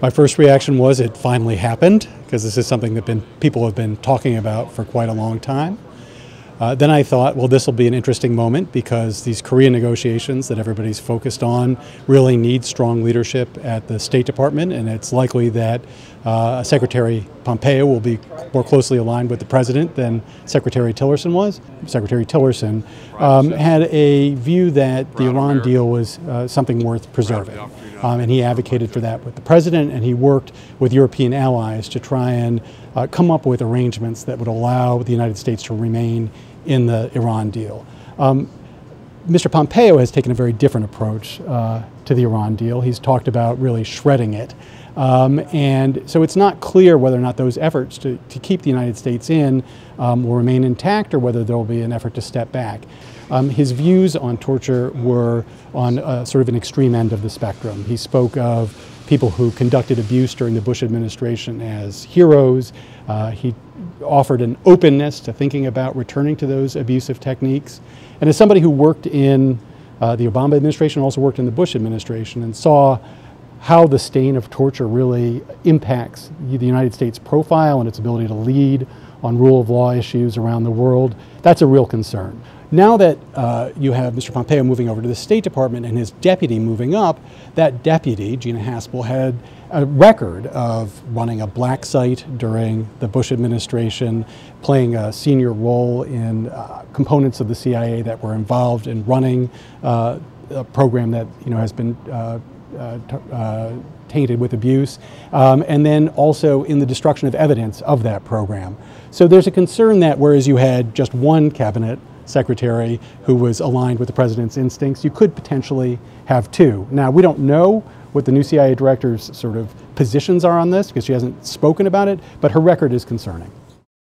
My first reaction was it finally happened, because this is something that people have been talking about for quite a long time. Then I thought, well, this will be an interesting moment because these Korean negotiations that everybody's focused on really need strong leadership at the State Department, and it's likely that Secretary Pompeo will be more closely aligned with the President than Secretary Tillerson was. Secretary Tillerson had a view that the Iran deal was something worth preserving, and he advocated for that with the President, and he worked with European allies to try and come up with arrangements that would allow the United States to remain in the Iran deal. Mr. Pompeo has taken a very different approach to the Iran deal. He's talked about really shredding it. And so it's not clear whether or not those efforts to keep the United States in will remain intact or whether there will be an effort to step back. His views on torture were on sort of an extreme end of the spectrum. He spoke of people who conducted abuse during the Bush administration as heroes. He offered an openness to thinking about returning to those abusive techniques. And as somebody who worked in the Obama administration, also worked in the Bush administration, and saw how the stain of torture really impacts the United States profile and its ability to lead on rule of law issues around the world, that's a real concern. Now that you have Mr. Pompeo moving over to the State Department and his deputy moving up, that deputy, Gina Haspel, had a record of running a black site during the Bush administration, playing a senior role in components of the CIA that were involved in running a program that has been tainted with abuse, and then also in the destruction of evidence of that program. So there's a concern that whereas you had just one cabinet secretary who was aligned with the president's instincts, you could potentially have two. Now, we don't know what the new CIA director's sort of positions are on this because she hasn't spoken about it, but her record is concerning.